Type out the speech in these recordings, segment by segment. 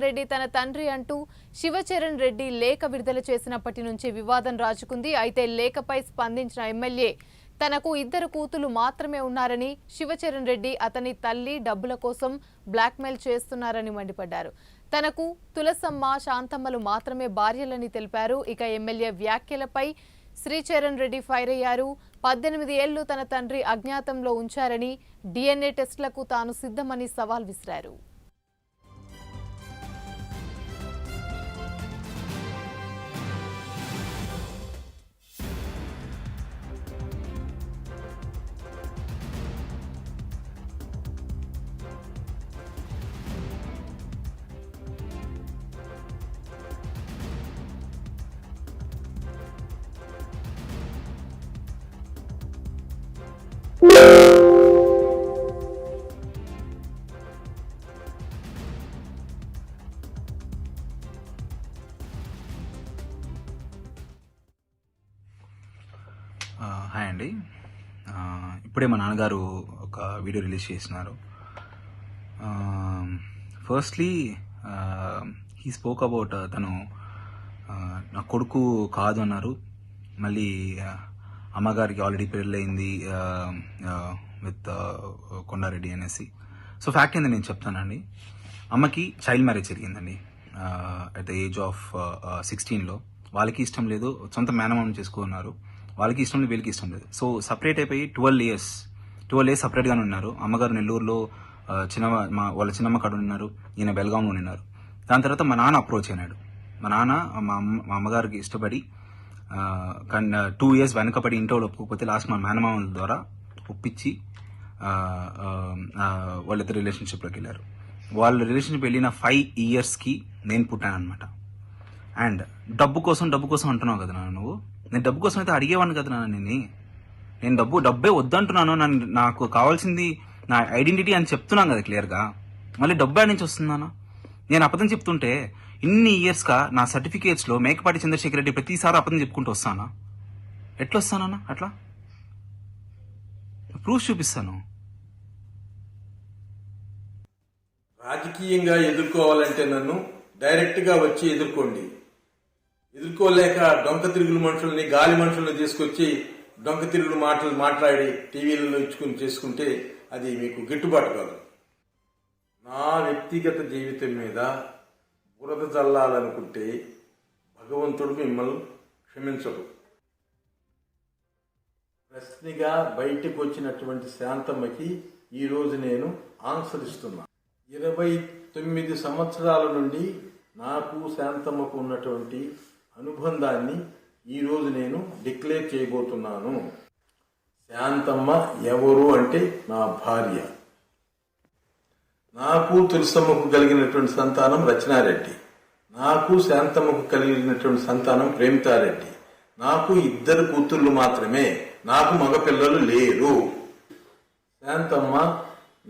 రెడ్డి తన తండ్రి అంటూ శివచరణ్ రెడ్డి లేఖ విడుదల చేసినప్పటి నుంచి వివాదం రాజుకుంది. అయితే లేఖపై స్పందించిన ఎమ్మెల్యే తనకు 2 కూతుళ్లు మాత్రమే ఉన్నారని, శివచరణ్ రెడ్డి అతని తల్లి డబ్బుల కోసం బ్లాక్మెయిల్ చేస్తున్నారని మండిపడ్డారు. తనకు తులసమ్మ, శాంతమ్మలు మాత్రమే భార్యలని తెలిపారు. ఇక ఎమ్మెల్యే వ్యాఖ్యలపై శ్రీచరణ్ రెడ్డి ఫైర్ అయ్యారు. 18 ఏళ్లు తన తండ్రి అజ్ఞాతంలో ఉంచారని, DNA టెస్టులకు తాను సిద్ధమని సవాల్ విసిరారు. హాయ్ అండి. ఇప్పుడే మా నాన్నగారు ఒక వీడియో రిలీజ్ చేసినారు. ఫస్ట్లీ హీ స్పోక్ అబౌట్ తను నా కొడుకు కాదు అన్నారు. మళ్ళీ అమ్మగారికి ఆల్రెడీ పెళ్ళయింది విత్ కొండారెడ్డి అనేసి. సో ఫ్యాక్ట్ ఏంది నేను చెప్తానండి. అమ్మకి చైల్డ్ మ్యారేజ్ జరిగిందండి అట్ ద ఏజ్ ఆఫ్ 16లో. వాళ్ళకి ఇష్టం లేదు, సొంత మేనమామ చేసుకున్నారు. వాళ్ళకి ఇష్టం లేదు, వీళ్ళకి ఇష్టం లేదు. సో సపరేట్ అయిపోయి 12 ఇయర్స్ సపరేట్గానే ఉన్నారు. అమ్మగారు నెల్లూరులో వాళ్ళ చిన్నమ్మ కాడ ఉన్నారు, ఈయన బెల్గాంలో ఉన్నారు. దాని తర్వాత మా నాన్న అప్రోచ్ అయినాడు. మా నాన్న మా అమ్మగారికి ఇష్టపడి 2 ఇయర్స్ వెనకపడి ఇంట్లో ఒప్పుకోకపోతే లాస్ట్ మా మేనమామ ద్వారా ఒప్పించి వాళ్ళిద్దరు రిలేషన్షిప్లోకి వెళ్ళారు. వాళ్ళ రిలేషన్షిప్ వెళ్ళిన 5 ఇయర్స్కి నేను పుట్టానమాట. అండ్ డబ్బు కోసం అంటున్నావు కదా నువ్వు. నేను డబ్బు కోసం అయితే అడిగేవాడిని కదా నేను డబ్బే వద్దంటున్నాను. నాకు కావాల్సింది నా ఐడెంటిటీ అని చెప్తున్నాను కదా క్లియర్గా. మళ్ళీ డబ్బు నుంచి వస్తుందానా? నేను అబద్ధం చెప్తుంటే ఇన్ని ఇయర్స్గా నా సర్టిఫికేట్స్లో మేకపాటి చంద్రశేఖర్ రెడ్డి ప్రతిసారి అబద్ధం చెప్పుకుంటూ వస్తానా? ఎట్లా వస్తానా? అట్లా ప్రూఫ్ చూపిస్తాను. రాజకీయంగా ఎదుర్కోవాలంటే నన్ను డైరెక్ట్గా వచ్చి ఎదుర్కోలేక డొంక తిరుగుడు మనుషుల్ని, గాలి మనుషుల్ని తీసుకొచ్చి డొంక తిరుగుడు మాటలు మాట్లాడి టీవీలలో చేసుకుంటే అది మీకు గిట్టుబాటు కాదు. నా వ్యక్తిగత జీవితం మీద బురద చల్లాలనుకుంటే భగవంతుడు మిమ్మల్ని క్షమించడు. ప్రశ్నగా బయటకు వచ్చినటువంటి శాంతమ్మకి ఈరోజు నేను ఆన్సర్ ఇస్తున్నా. 29 సంవత్సరాల నుండి నాకు శాంతమ్మకు ఉన్నటువంటి అనుబంధాన్ని ఈరోజు నేను డిక్లేర్ చేయబోతున్నాను. శాంతమ్మ ఎవరు అంటే నా భార్య. నాకు తులసమ్మకు కలిగినటువంటి సంతానం రచనారెడ్డి, నాకు శాంతమ్మకు కలిగినటువంటి సంతానం ప్రేమితారెడ్డి. నాకు 2 కూతుళ్ళు మాత్రమే, నాకు మగపిల్లలు లేరు. శాంతమ్మ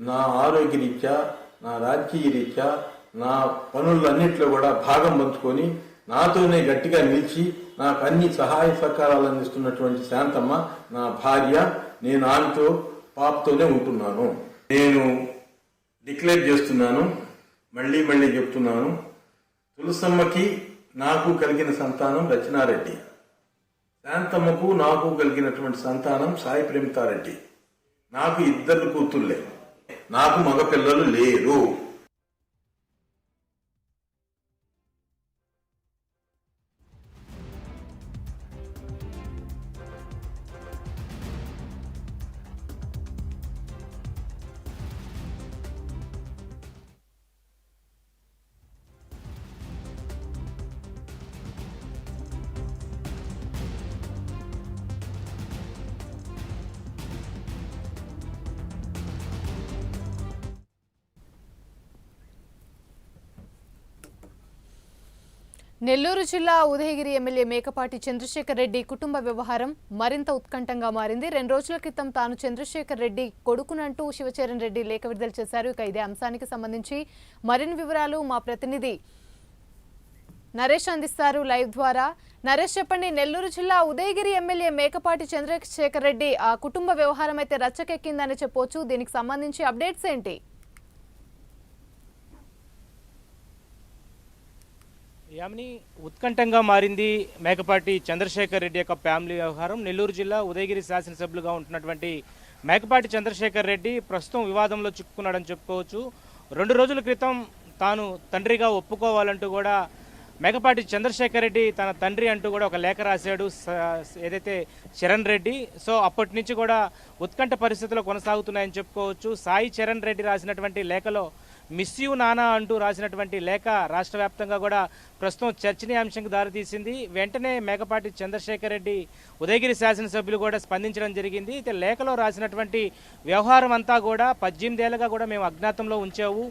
నా ఆరోగ్య రీత్యా, నా రాజకీయ రీత్యా, నా పనులన్నింటిలో కూడా భాగం పంచుకొని నాతోనే గట్టిగా నిలిచి నాకు అన్ని సహాయ సహకారాలు అందిస్తున్నటువంటి శాంతమ్మ నా భార్య. నేను ఆమెతో పాపతోనే ఉంటున్నాను. నేను డిక్లేర్ చేస్తున్నాను, మళ్ళీ చెప్తున్నాను. తులసమ్మకి నాకు కలిగిన సంతానం రచనారెడ్డి, శాంతమ్మకు నాకు కలిగినటువంటి సంతానం సాయి ప్రేమితారెడ్డి. నాకు 2 కూతుళ్ళే, నాకు మగపిల్లలు లేరు. నెల్లూరు జిల్లా ఉదయగిరి ఎమ్మెల్యే మేకపాటి చంద్రశేఖర్ రెడ్డి కుటుంబ వ్యవహారం మరింత ఉత్కంఠంగా మారింది. 2 రోజుల క్రితం తాను చంద్రశేఖర్ రెడ్డి కొడుకునంటూ శివచరణ్ రెడ్డి లేఖ విడుదల చేశారు. ఇక ఇదే అంశానికి సంబంధించి మరిన్ని వివరాలు మా ప్రతినిధి నరేష్ అందిస్తారు లైవ్ ద్వారా. నరేష్ చెప్పండి, నెల్లూరు జిల్లా ఉదయగిరి ఎమ్మెల్యే మేకపాటి చంద్రశేఖర్ రెడ్డి ఆ కుటుంబ వ్యవహారం అయితే రచ్చకెక్కిందని చెప్పొచ్చు. దీనికి సంబంధించి అప్డేట్స్ ఏంటి? యామిని, ఉత్కంఠంగా మారింది మేకపాటి చంద్రశేఖర్ రెడ్డి యొక్క ఫ్యామిలీ వ్యవహారం. నెల్లూరు జిల్లా ఉదయగిరి శాసనసభ్యులుగా ఉంటున్నటువంటి మేకపాటి చంద్రశేఖర్ రెడ్డి ప్రస్తుతం వివాదంలో చిక్కుకున్నాడని చెప్పుకోవచ్చు. 2 రోజుల క్రితం తాను తండ్రిగా ఒప్పుకోవాలంటూ కూడా మేకపాటి చంద్రశేఖర్ రెడ్డి తన తండ్రి అంటూ కూడా ఒక లేఖ రాశాడు ఏదైతే చరణ్ రెడ్డి. సో అప్పటి నుంచి కూడా ఉత్కంఠ పరిస్థితులు కొనసాగుతున్నాయని చెప్పుకోవచ్చు. సాయి చరణ్ రెడ్డి రాసినటువంటి లేఖలో మిస్ యూ నానా అంటూ రాసినటువంటి లేఖ రాష్ట్ర వ్యాప్తంగా కూడా ప్రస్తుతం చర్చనీయాంశంకు దారితీసింది. వెంటనే మేకపాటి చంద్రశేఖర్ రెడ్డి ఉదయగిరి శాసనసభ్యులు కూడా స్పందించడం జరిగింది. అయితే లేఖలో రాసినటువంటి వ్యవహారం అంతా కూడా 18 ఏళ్ళగా కూడా మేము అజ్ఞాతంలో ఉంచాము.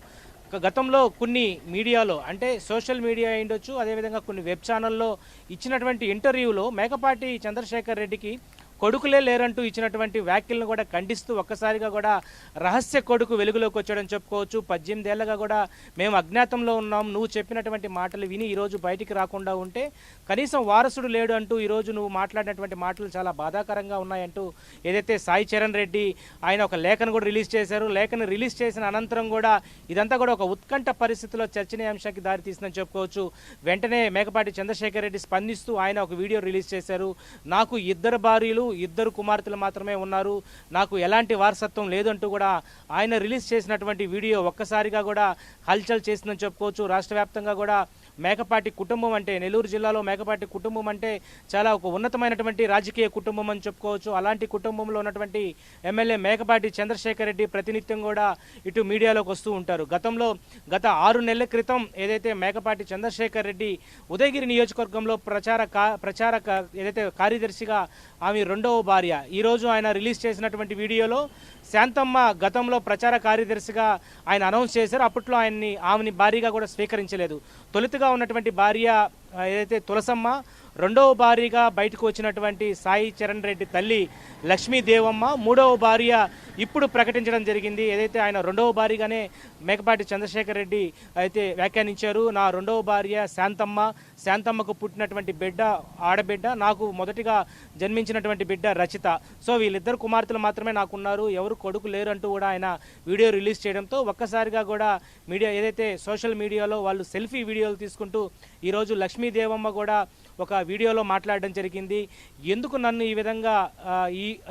గతంలో కొన్ని మీడియాలో అంటే సోషల్ మీడియా అయ్యుండొచ్చు, అదేవిధంగా కొన్ని వెబ్ ఛానల్లో ఇచ్చినటువంటి ఇంటర్వ్యూలో మేకపాటి చంద్రశేఖర్ రెడ్డికి కొడుకులే లేరంటూ ఇచ్చినటువంటి వ్యాఖ్యలను కూడా ఖండిస్తూ ఒక్కసారిగా కూడా రహస్య కొడుకు వెలుగులోకి వచ్చాడని చెప్పుకోవచ్చు. 18 ఏళ్ళగా కూడా మేము అజ్ఞాతంలో ఉన్నాం, నువ్వు చెప్పినటువంటి మాటలు విని ఈరోజు బయటికి రాకుండా ఉంటే కనీసం వారసుడు లేడు అంటూ ఈరోజు నువ్వు మాట్లాడినటువంటి మాటలు చాలా బాధాకరంగా ఉన్నాయంటూ ఏదైతే సాయి చరణ్ రెడ్డి ఆయన ఒక లేఖను కూడా రిలీజ్ చేశారు. లేఖను రిలీజ్ చేసిన అనంతరం కూడా ఇదంతా కూడా ఒక ఉత్కంఠ పరిస్థితిలో చర్చనీయాంశానికి దారితీసిందని చెప్పుకోవచ్చు. వెంటనే మేకపాటి చంద్రశేఖర్ రెడ్డి స్పందిస్తూ ఆయన ఒక వీడియో రిలీజ్ చేశారు. నాకు 2 భార్యలు 2 కుమార్తెలు మాత్రమే ఉన్నారు, నాకు ఎలాంటి వారసత్వం లేదంటూ కూడా ఆయన రిలీజ్ చేసినటువంటి వీడియో ఒక్కసారిగా కూడా హల్చల్ చేసిందని చెప్పుకోవచ్చు. రాష్ట్ర వ్యాప్తంగా కూడా మేకపాటి కుటుంబం అంటే నెల్లూరు జిల్లాలో మేకపాటి కుటుంబం అంటే చాలా ఒక ఉన్నతమైనటువంటి రాజకీయ కుటుంబం అని చెప్పుకోవచ్చు. అలాంటి కుటుంబంలో ఉన్నటువంటి ఎమ్మెల్యే మేకపాటి చంద్రశేఖర్ రెడ్డి ప్రతినిత్యం కూడా ఇటు మీడియాలోకి వస్తూ ఉంటారు. గత 6 నెలల క్రితం ఏదైతే మేకపాటి చంద్రశేఖర్ రెడ్డి ఉదయగిరి నియోజకవర్గంలో ప్రచార ఏదైతే కార్యదర్శిగా ఆమె 2వ భార్య, ఈరోజు ఆయన రిలీజ్ చేసినటువంటి వీడియోలో శాంతమ్మ గతంలో ప్రచార కార్యదర్శిగా ఆయన అనౌన్స్ చేశారు. అప్పట్లో ఆమెని భార్యగా కూడా స్వీకరించలేదు. తొలుతగా ఉన్నటువంటి భార్య ఏదైతే తులసమ్మ, 2వ భార్యగా బయటకు వచ్చినటువంటి సాయి చరణ్ రెడ్డి తల్లి లక్ష్మీదేవమ్మ, 3వ భార్య ఇప్పుడు ప్రకటించడం జరిగింది. ఏదైతే ఆయన 2వ భార్యగానే మేకపాటి చంద్రశేఖర్ రెడ్డి అయితే వ్యాఖ్యానించారు. నా 2వ భార్య శాంతమ్మకు పుట్టినటువంటి బిడ్డ ఆడబిడ్డ, నాకు మొదటిగా జన్మించినటువంటి బిడ్డ రచిత. సో వీళ్ళిద్దరు కుమార్తెలు మాత్రమే నాకున్నారు, ఎవరు కొడుకు లేరు అంటూ కూడా ఆయన వీడియో రిలీజ్ చేయడంతో ఒక్కసారిగా కూడా మీడియా ఏదైతే సోషల్ మీడియాలో వాళ్ళు సెల్ఫీ వీడియోలు తీసుకుంటూ ఈరోజు లక్ష్మీదేవమ్మ కూడా ఒక వీడియోలో మాట్లాడడం జరిగింది. ఎందుకు నన్ను ఈ విధంగా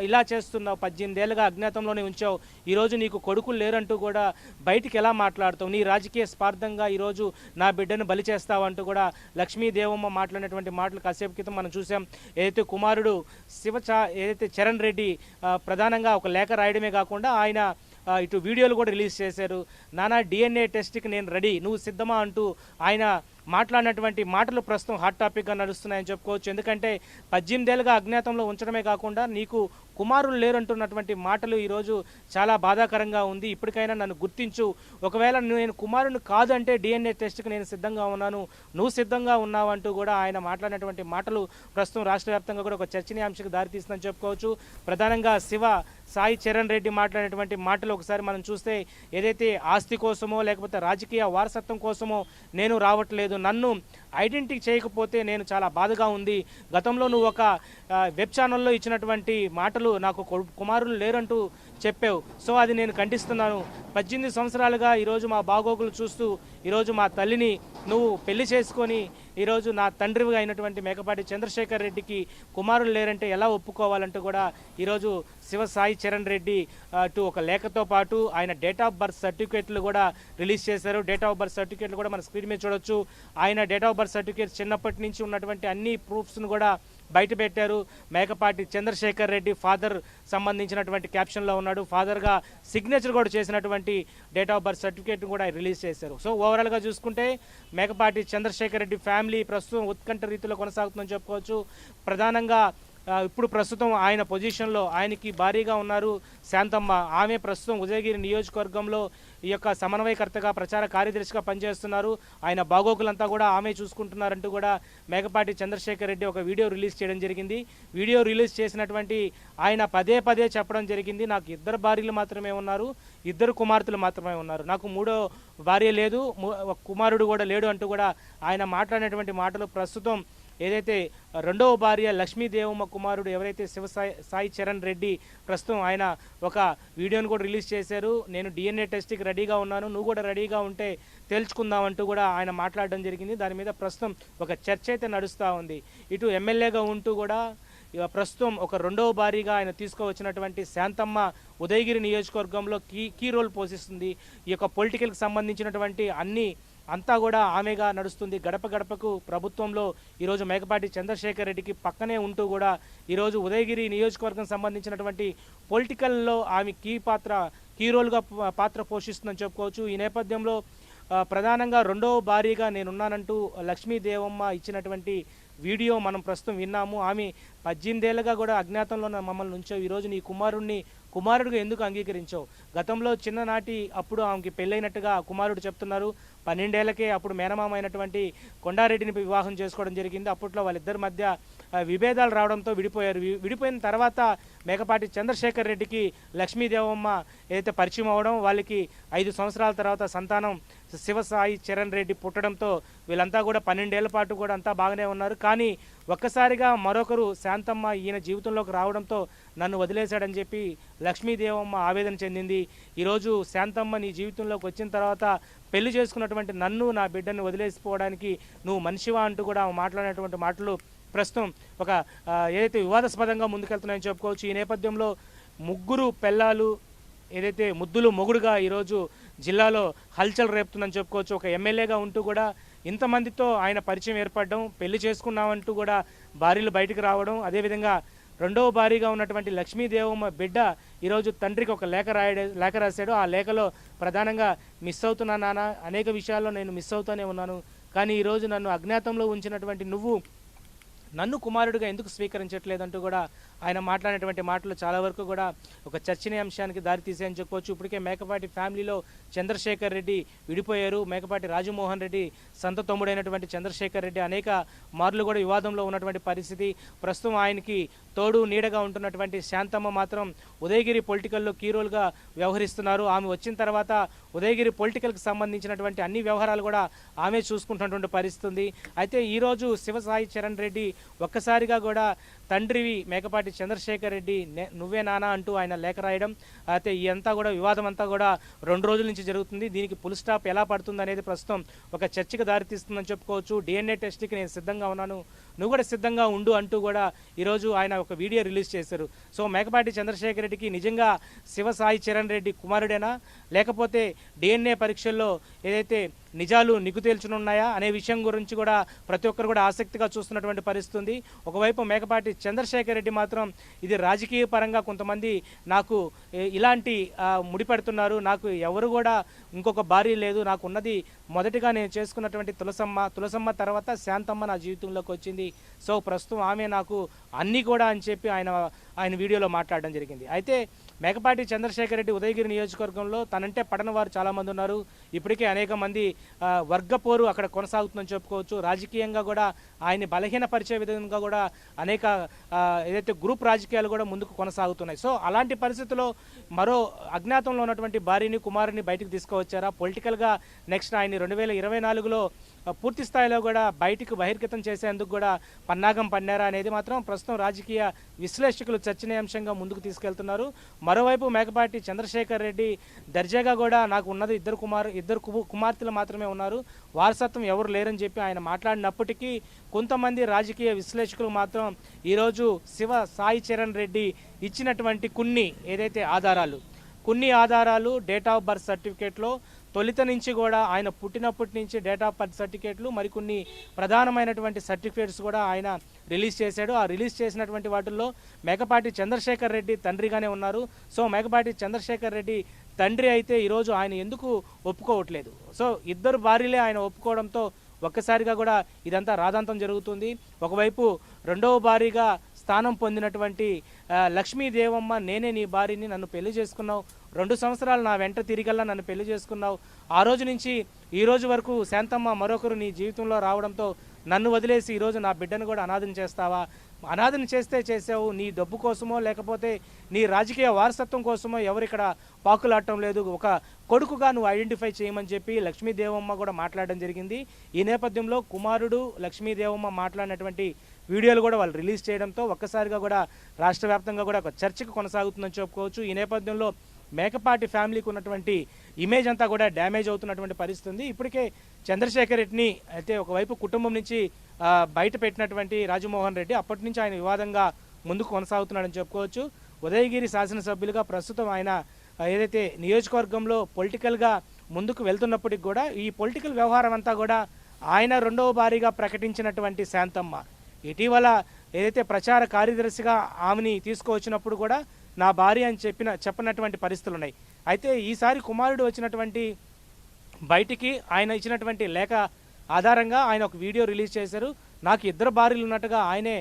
ఇలా చేస్తున్నావు, 18 ఏళ్ళుగా అజ్ఞాతంలోనే ఉంచావు, ఈరోజు నీకు కొడుకులు లేరంటూ కూడా బయటికి ఎలా మాట్లాడతావు, నీ రాజకీయ స్వార్థంగా ఈరోజు నా బిడ్డను బలి చేస్తావు అంటూ కూడా లక్ష్మీదేవమ్మ మాట్లాడినటువంటి మాటలు కాసేపు క్రితం మనం చూసాం. ఏదైతే కుమారుడు ఏదైతే చరణ్ రెడ్డి ప్రధానంగా ఒక లేఖ రాయడమే కాకుండా ఆయన ఇటు వీడియోలు కూడా రిలీజ్ చేశారు. నానా DNA టెస్ట్కి నేను రెడీ, నువ్వు సిద్ధమా అంటూ ఆయన మాట్లాడినటువంటి మాటలు ప్రస్తుతం హాట్ టాపిక్గా నడుస్తున్నాయని చెప్పుకోవచ్చు. ఎందుకంటే 18 ఏళ్ళుగా అజ్ఞాతంలో ఉంచడమే కాకుండా నీకు కుమారులు లేరంటున్నటువంటి మాటలు ఈరోజు చాలా బాధాకరంగా ఉంది. ఇప్పటికైనా నన్ను గుర్తించు, ఒకవేళ నేను కుమారుని కాదంటే DNA టెస్ట్కి నేను సిద్ధంగా ఉన్నాను, నువ్వు సిద్ధంగా ఉన్నావు అంటూ కూడా ఆయన మాట్లాడినటువంటి మాటలు ప్రస్తుతం రాష్ట్ర వ్యాప్తంగా కూడా ఒక చర్చనీయాంశకు దారితీస్తుందని చెప్పుకోవచ్చు. ప్రధానంగా సాయి చరణ్ రెడ్డి మాట్లాడినటువంటి మాటలు ఒకసారి మనం చూస్తే ఏదైతే ఆస్తి కోసమో లేకపోతే రాజకీయ వారసత్వం కోసమో నేను రావట్లేదు, నన్ను ఐడెంటిటీ చేయకపోతే నేను చాలా బాధగా ఉంది, గతంలో నువ్వు ఒక వెబ్ ఛానల్లో ఇచ్చినటువంటి మాటలు నాకు కుమారులు లేరంటూ చెప్పావు, సో అది నేను ఖండిస్తున్నాను. 18 సంవత్సరాలుగా ఈరోజు మా బాగోగులు చూస్తూ ఈరోజు మా తల్లిని నువ్వు పెళ్లి చేసుకొని ఈరోజు నా తండ్రిగా అయినటువంటి మేకపాటి చంద్రశేఖర్ రెడ్డికి కుమారులు లేరంటే ఎలా ఒప్పుకోవాలంటూ కూడా ఈరోజు సాయి చరణ్ రెడ్డి అటు ఒక లేఖతో పాటు ఆయన డేట్ ఆఫ్ బర్త్ సర్టిఫికేట్లు కూడా రిలీజ్ చేశారు. డేట్ ఆఫ్ బర్త్ సర్టిఫికేట్లు కూడా మన స్క్రీన్ మీద చూడొచ్చు. ఆయన డేట్ ఆఫ్ బర్త్ సర్టిఫికేట్ చిన్నప్పటి నుంచి ఉన్నటువంటి అన్ని ప్రూఫ్స్ను కూడా బయట పెట్టారు. మేకపాటి చంద్రశేఖర్ రెడ్డి ఫాదర్ సంబంధించినటువంటి క్యాప్షన్లో ఉన్నాడు, ఫాదర్గా సిగ్నేచర్ కూడా చేసినటువంటి డేట్ ఆఫ్ బర్త్ సర్టిఫికేట్ను కూడా రిలీజ్ చేశారు. సో ఓవరాల్గా చూసుకుంటే మేకపాటి చంద్రశేఖర్ రెడ్డి ఫ్యామిలీ ప్రస్తుతం ఉత్కంఠ రీతిలో కొనసాగుతుందని చెప్పుకోవచ్చు. ప్రధానంగా ఇప్పుడు ప్రస్తుతం ఆయన పొజిషన్లో ఆయనకి భారీగా ఉన్నారు శాంతమ్మ. ఆమె ప్రస్తుతం ఉదయగిరి నియోజకవర్గంలో ఈ యొక్క సమన్వయకర్తగా ప్రచార కార్యదర్శిగా పనిచేస్తున్నారు. ఆయన బాగోగులంతా కూడా ఆమె చూసుకుంటున్నారంటూ కూడా మేకపాటి చంద్రశేఖర్ రెడ్డి ఒక వీడియో రిలీజ్ చేయడం జరిగింది. వీడియో రిలీజ్ చేసినటువంటి ఆయన పదే చెప్పడం జరిగింది, నాకు 2 భార్యలు మాత్రమే ఉన్నారు, 2 కుమార్తెలు మాత్రమే ఉన్నారు, నాకు 3వ భార్య లేదు, కుమారుడు కూడా లేడు అంటూ కూడా ఆయన మాట్లాడినటువంటి మాటలు ప్రస్తుతం ఏదైతే రెండవ భార్య లక్ష్మీదేవమ్మ కుమారుడు ఎవరైతే సాయి చరణ్ రెడ్డి ప్రస్తుతం ఆయన ఒక వీడియోను కూడా రిలీజ్ చేశారు. నేను DNA టెస్ట్కి రెడీగా ఉన్నాను, నువ్వు కూడా రెడీగా ఉంటే తేల్చుకుందామంటూ కూడా ఆయన మాట్లాడడం జరిగింది. దాని మీద ప్రస్తుతం ఒక చర్చ అయితే నడుస్తూ ఉంది. ఇటు ఎమ్మెల్యేగా ఉంటూ కూడా ప్రస్తుతం ఒక రెండవ భారీగా ఆయన తీసుకువచ్చినటువంటి శాంతమ్మ ఉదయగిరి నియోజకవర్గంలో కీ రోల్ పోషిస్తుంది. ఈ యొక్క పొలిటికల్కి సంబంధించినటువంటి అంతా కూడా ఆమెగా నడుస్తుంది. గడప గడపకు ప్రభుత్వంలో ఈరోజు మేకపాటి చంద్రశేఖర్ రెడ్డికి పక్కనే ఉంటూ కూడా ఈరోజు ఉదయగిరి నియోజకవర్గం సంబంధించినటువంటి పొలిటికల్లో ఆమె కీ రోల్గా పాత్ర పోషిస్తుందని చెప్పుకోవచ్చు. ఈ నేపథ్యంలో ప్రధానంగా రెండవ భారీగా నేనున్నానంటూ లక్ష్మీదేవమ్మ ఇచ్చినటువంటి వీడియో మనం ప్రస్తుతం విన్నాము. ఆమె 18 ఏళ్ళగా కూడా అజ్ఞాతంలో మమ్మల్ని ఉంచావు, ఈరోజు నీ కుమారుడిగా ఎందుకు అంగీకరించావు? గతంలో చిన్ననాటి అప్పుడు ఆమెకి పెళ్ళైనట్టుగా కుమారుడు చెప్తున్నారు. 12 ఏళ్లకే అప్పుడు మేనమామ అయినటువంటి కొండారెడ్డిని వివాహం చేసుకోవడం జరిగింది. అప్పట్లో వాళ్ళిద్దరి మధ్య విభేదాలు రావడంతో విడిపోయారు. విడిపోయిన తర్వాత మేకపాటి చంద్రశేఖర్ రెడ్డికి లక్ష్మీదేవమ్మ ఏదైతే పరిచయం అవ్వడం, వాళ్ళకి 5 సంవత్సరాల తర్వాత సంతానం సాయి చరణ్ రెడ్డి పుట్టడంతో వీళ్ళంతా కూడా 12 ఏళ్ల పాటు కూడా అంతా బాగానే ఉన్నారు. కానీ ఒక్కసారిగా మరొకరు శాంతమ్మ ఈయన జీవితంలోకి రావడంతో నన్ను వదిలేశాడని చెప్పి లక్ష్మీదేవమ్మ ఆవేదన చెందింది. ఈరోజు శాంతమ్మ నీ జీవితంలోకి వచ్చిన తర్వాత పెళ్లి చేసుకున్నటువంటి నన్ను, నా బిడ్డను వదిలేసిపోవడానికి నువ్వు మనిషివా అంటూ కూడా మాట్లాడినటువంటి మాటలు ప్రస్తుతం ఒక ఏదైతే వివాదాస్పదంగా ముందుకెళ్తున్నాయని చెప్పుకోవచ్చు. ఈ నేపథ్యంలో ముగ్గురు పెళ్ళాలు ఏదైతే ముద్దులు మొగుడుగా ఈరోజు జిల్లాలో హల్చల్ రేపుతుందని చెప్పుకోవచ్చు. ఒక ఎమ్మెల్యేగా ఉంటూ కూడా ఇంతమందితో ఆయన పరిచయం ఏర్పడడం, పెళ్లి చేసుకున్నామంటూ కూడా భార్యలు బయటకు రావడం, అదేవిధంగా రెండవ భారీగా ఉన్నటువంటి లక్ష్మీదేవమ్మ బిడ్డ ఈరోజు తండ్రికి ఒక లేఖ రాశాడు. ఆ లేఖలో ప్రధానంగా మిస్ అవుతున్నా నాన్న, అనేక విషయాల్లో నేను మిస్ అవుతూనే ఉన్నాను, కానీ ఈరోజు నన్ను అజ్ఞాతంలో ఉంచినటువంటి నువ్వు నన్ను కుమారుడిగా ఎందుకు స్వీకరించట్లేదంటూ కూడా ఆయన మాట్లాడినటువంటి మాటలు చాలా వరకు కూడా ఒక చర్చనీయాంశానికి దారితీసాయని చెప్పుకోవచ్చు. ఇప్పటికే మేకపాటి ఫ్యామిలీలో చంద్రశేఖర్ రెడ్డి విడిపోయారు. మేకపాటి రాజమోహన్ రెడ్డి సొంత తమ్ముడైనటువంటి చంద్రశేఖర్ రెడ్డి అనేక మార్లు కూడా వివాదంలో ఉన్నటువంటి పరిస్థితి. ప్రస్తుతం ఆయనకి తోడు నీడగా ఉంటున్నటువంటి శాంతమ్మ మాత్రం ఉదయగిరి పొలిటికల్లో కీ రోల్గా వ్యవహరిస్తున్నారు. ఆమె వచ్చిన తర్వాత ఉదయగిరి పొలిటికల్కి సంబంధించినటువంటి అన్ని వ్యవహారాలు కూడా ఆమె చూసుకుంటున్నటువంటి పరిస్థితి ఉంది. అయితే ఈరోజు సాయి చరణ్ రెడ్డి ఒక్కసారిగా కూడా తండ్రివి మేకపాటి చంద్రశేఖర్ రెడ్డి నువ్వే నానా అంటూ ఆయన లేఖ రాయడం, అయితే ఈ అంతా కూడా వివాదం అంతా కూడా 2 రోజుల నుంచి జరుగుతుంది. దీనికి ఫుల్ స్టాప్ ఎలా పడుతుంది అనేది ప్రస్తుతం ఒక చర్చకు దారితీస్తుందని చెప్పుకోవచ్చు. DNA టెస్ట్కి నేను సిద్ధంగా ఉన్నాను, నువ్వు కూడా సిద్ధంగా ఉండు అంటూ కూడా ఈరోజు ఆయన ఒక వీడియో రిలీజ్ చేశారు. సో మేకపాటి చంద్రశేఖర్ రెడ్డికి నిజంగా సాయి చరణ్ రెడ్డి కుమారుడేనా, లేకపోతే DNA పరీక్షల్లో ఏదైతే నిజాలు నిగ్గు తేల్చనున్నాయా అనే విషయం గురించి కూడా ప్రతి ఒక్కరు కూడా ఆసక్తిగా చూస్తున్నటువంటి పరిస్థితి ఉంది. ఒకవైపు మేకపాటి చంద్రశేఖర్ రెడ్డి మాత్రం ఇది రాజకీయ పరంగా కొంతమంది నాకు ఇలాంటి ముడిపెడుతున్నారు, నాకు ఎవరు కూడా ఇంకొక భార్య లేదు, నాకు ఉన్నది మొదటిగా నేను చేసుకున్నటువంటి తులసమ్మ తర్వాత శాంతమ్మ నా జీవితంలోకి వచ్చింది, సో ప్రస్తుతం ఆమె నాకు అన్నీ కూడా అని చెప్పి ఆయన వీడియోలో మాట్లాడడం జరిగింది. అయితే మేకపాటి చంద్రశేఖర్ రెడ్డి ఉదయగిరి నియోజకవర్గంలో తనంటే పడని వారు చాలామంది ఉన్నారు. ఇప్పటికే అనేక మంది వర్గపోరు అక్కడ కొనసాగుతుందని చెప్పుకోవచ్చు. రాజకీయంగా కూడా ఆయన్ని బలహీనపరిచే విధంగా కూడా అనేక ఏదైతే గ్రూప్ రాజకీయాలు కూడా ముందుకు కొనసాగుతున్నాయి. సో అలాంటి పరిస్థితుల్లో మరో అజ్ఞాతంలో ఉన్నటువంటి భార్యని కుమారుని బయటకు తీసుకువచ్చారా, పొలిటికల్గా నెక్స్ట్ ఆయన్ని 2024లో పూర్తి స్థాయిలో కూడా బయటికి బహిర్గతం చేసేందుకు కూడా పన్నాగం పన్నారా అనేది మాత్రం ప్రస్తుతం రాజకీయ విశ్లేషకులు చర్చనీయాంశంగా ముందుకు తీసుకెళ్తున్నారు. మరోవైపు మేకపాటి చంద్రశేఖర్ రెడ్డి దర్జాగా కూడా నాకు ఉన్నది ఇద్దరు కుమార్తెలు మాత్రమే ఉన్నారు, వారసత్వం ఎవరు లేరని చెప్పి ఆయన మాట్లాడినప్పటికీ కొంతమంది రాజకీయ విశ్లేషకులు మాత్రం ఈరోజు సాయి చరణ్ రెడ్డి ఇచ్చినటువంటి కొన్ని ఆధారాలు డేట్ ఆఫ్ బర్త్ సర్టిఫికేట్లో తొలిత నుంచి కూడా ఆయన పుట్టినప్పటి నుంచి డేట్ ఆఫ్ బర్త్ సర్టిఫికేట్లు మరికొన్ని ప్రధానమైనటువంటి సర్టిఫికేట్స్ కూడా ఆయన రిలీజ్ చేశాడు. ఆ రిలీజ్ చేసినటువంటి వాటిల్లో మేకపాటి చంద్రశేఖర్ రెడ్డి తండ్రిగానే ఉన్నారు. సో మేకపాటి చంద్రశేఖర్ రెడ్డి తండ్రి అయితే ఈరోజు ఆయన ఎందుకు ఒప్పుకోవట్లేదు? సో ఇద్దరు భార్యలే ఆయన ఒప్పుకోవడంతో ఒక్కసారిగా కూడా ఇదంతా రాదాంతం జరుగుతుంది. ఒకవైపు రెండవ భారీగా స్థానం పొందినటువంటి లక్ష్మీదేవమ్మ, నేనే నీ భార్యని, నన్ను పెళ్లి చేసుకున్నావు, 2 సంవత్సరాలు నా వెంట తిరిగల్లా నన్ను పెళ్లి చేసుకున్నావు, ఆ రోజు నుంచి ఈ రోజు వరకు శాంతమ్మ మరొకరు నీ జీవితంలో రావడంతో నన్ను వదిలేసి ఈరోజు నా బిడ్డను కూడా అనాథం చేస్తావా, అనాథని చేసావు, నీ డబ్బు కోసమో లేకపోతే నీ రాజకీయ వారసత్వం కోసమో ఎవరు ఇక్కడ పాకులాడటం లేదు, ఒక కొడుకుగా నువ్వు ఐడెంటిఫై చేయమని చెప్పి లక్ష్మీదేవమ్మ కూడా మాట్లాడడం జరిగింది. ఈ నేపథ్యంలో కుమారుడు లక్ష్మీదేవమ్మ మాట్లాడినటువంటి వీడియోలు కూడా వాళ్ళు రిలీజ్ చేయడంతో ఒక్కసారిగా కూడా రాష్ట్ర వ్యాప్తంగా కూడా ఒక చర్చకు కొనసాగుతుందని చెప్పుకోవచ్చు. ఈ నేపథ్యంలో మేకపాటి ఫ్యామిలీకి ఉన్నటువంటి ఇమేజ్ అంతా కూడా డ్యామేజ్ అవుతున్నటువంటి పరిస్థితి ఉంది. ఇప్పటికే చంద్రశేఖర్ రెడ్డిని అయితే ఒకవైపు కుటుంబం నుంచి బయట పెట్టినటువంటి రాజమోహన్ రెడ్డి అప్పటి నుంచి ఆయన వివాదంగా ముందుకు కొనసాగుతున్నాడని చెప్పుకోవచ్చు. ఉదయగిరి శాసనసభ్యులుగా ప్రస్తుతం ఆయన ఏదైతే నియోజకవర్గంలో పొలిటికల్గా ముందుకు వెళ్తున్నప్పటికి కూడా ఈ పొలిటికల్ వ్యవహారం అంతా కూడా ఆయన రెండవ భారీగా ప్రకటించినటువంటి శాంతమ్మ ఇటీవల ఏదైతే ప్రచార కార్యదర్శిగా ఆమెని తీసుకువచ్చినప్పుడు కూడా నా భార్య అని చెప్పినటువంటి పరిస్థితులు ఉన్నాయి. అయితే ఈసారి కుమారుడు వచ్చినటువంటి బయటికి ఆయన ఇచ్చినటువంటి లేఖ ఆధారంగా ఆయన ఒక వీడియో రిలీజ్ చేశారు. నాకు 2 భార్యలు ఉన్నట్టుగా ఆయనే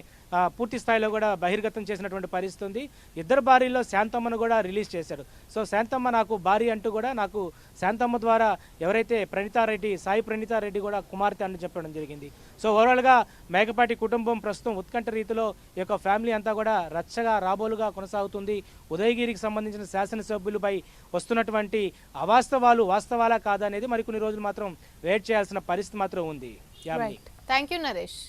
పూర్తి స్థాయిలో కూడా బహిర్గతం చేసినటువంటి పరిస్థితి ఉంది. 2 భార్యల్లో శాంతమ్మను కూడా రిలీజ్ చేశాడు. సో శాంతమ్మ నాకు భార్య అంటూ కూడా నాకు శాంతమ్మ ద్వారా ఎవరైతే ప్రణీతారెడ్డి సాయి ప్రణీతారెడ్డి కూడా కుమార్తె అని చెప్పడం జరిగింది. సో ఓవరాల్గా మేకపాటి కుటుంబం ప్రస్తుతం ఉత్కంఠ రీతిలో ఈ యొక్క ఫ్యామిలీ అంతా కూడా రచ్చగా రాబోలుగా కొనసాగుతుంది. ఉదయగిరికి సంబంధించిన శాసనసభ్యులపై వస్తున్నటువంటి అవాస్తవాలు వాస్తవాలా కాదా అనేది మరికొన్ని రోజులు మాత్రం వెయిట్ చేయాల్సిన పరిస్థితి మాత్రం ఉంది. Thank you Naresh.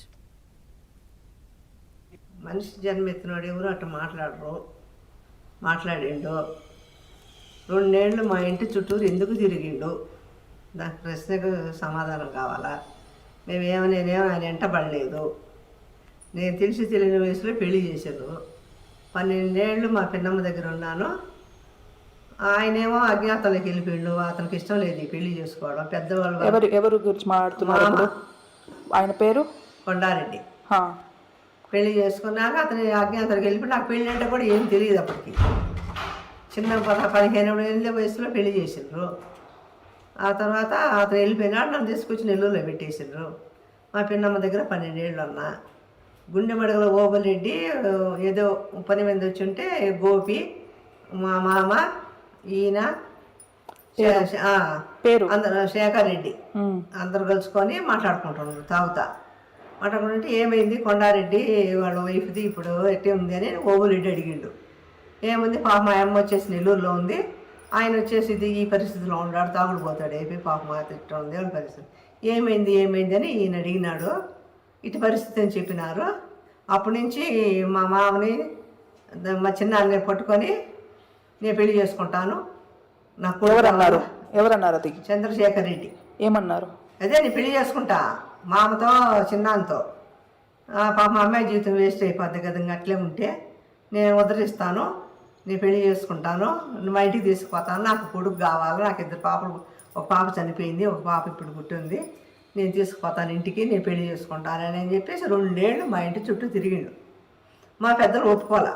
మనిషి జన్మెత్తినోడు ఎవరు అట్లా మాట్లాడిండు. 2 ఏళ్ళు మా ఇంటి చుట్టూరు ఎందుకు తిరిగిండు, దానికి ప్రశ్నకు సమాధానం కావాలా. నేనేమో ఆయన వెంటబడలేదు. నేను తెలియని వయసులో పెళ్లి చేశాను. 12 ఏళ్ళు మా పిన్నమ్మ దగ్గర ఉన్నాను. ఆయనేమో అజ్ఞాతంలోకి వెళ్ళిపోయిండు. అతనికి ఇష్టం లేదు ఈ పెళ్లి చేసుకోవడం. పెద్దవాళ్ళు ఎవరు గురించి మాట్లాడుతున్నారు? ఆయన పేరు కొండారెడ్డి. పెళ్లి చేసుకున్నాక అతని అజ్ఞాతంలోకి వెళ్ళిపోయి నాకు పెళ్ళి అంటే కూడా ఏం తెలియదు. అప్పటికి చిన్న 15 ఏళ్ళ వయసులో పెళ్లి చేసిండ్రు. ఆ తర్వాత అతను వెళ్ళిపోయినాడు. నన్ను తీసుకొచ్చి నెల్లూరులో పెట్టేసిండ్రు. మా పిన్నమ్మ దగ్గర 12 ఏళ్ళు ఉన్నా. గుండెమడగల ఓబలరెడ్డి ఏదో పని మీద వచ్చి ఉంటే గోపి మా మామ ఈయన పేరు అందరు శేఖర్ రెడ్డి అందరు కలుసుకొని మాట్లాడుకుంటున్నారు. మాట్లాడుకుంటుంటే ఏమైంది కొండారెడ్డి వాళ్ళ వైఫ్ది ఇప్పుడు ఎట్టే ఉంది అని ఓబులరెడ్డి అడిగిండు. ఏముంది పాప మా అమ్మ వచ్చేసి నెల్లూరులో ఉంది, ఆయన వచ్చేసి ఈ పరిస్థితిలో ఉన్నాడు, తాగుడు పోతాడు అయిపోయి పాప మా తిట్టం ఉంది వాళ్ళ పరిస్థితి. ఏమైంది అని ఈయన అడిగినాడు. ఇటు పరిస్థితి అని చెప్పినారు. అప్పటి నుంచి మా మామని మా చిన్నాన్ని పట్టుకొని నేను పెళ్లి చేసుకుంటాను నాకు ఎవరన్నారు అది? చంద్రశేఖర్ రెడ్డి. ఏమన్నారు? అదే నేను పెళ్లి చేసుకుంటా మామతో చిన్నాన్నతో. పాప మా అమ్మాయి జీవితం వేస్ట్ అయిపోద్ది కదా, అట్లే ఉంటే నేను ఉద్ధరిస్తాను, నేను పెళ్లి చేసుకుంటాను, మా ఇంటికి తీసుకుపోతాను, నాకు కొడుకు కావాలి, నాకు 2 పాపలు, ఒక పాప చనిపోయింది, ఒక పాప ఇప్పుడు పుట్టింది, నేను తీసుకుపోతాను ఇంటికి, నేను పెళ్లి చేసుకుంటానని అని చెప్పేసి 2 ఏళ్ళు మా ఇంటి చుట్టూ తిరిగిండు. మా పెద్దలు ఒప్పుకోలే.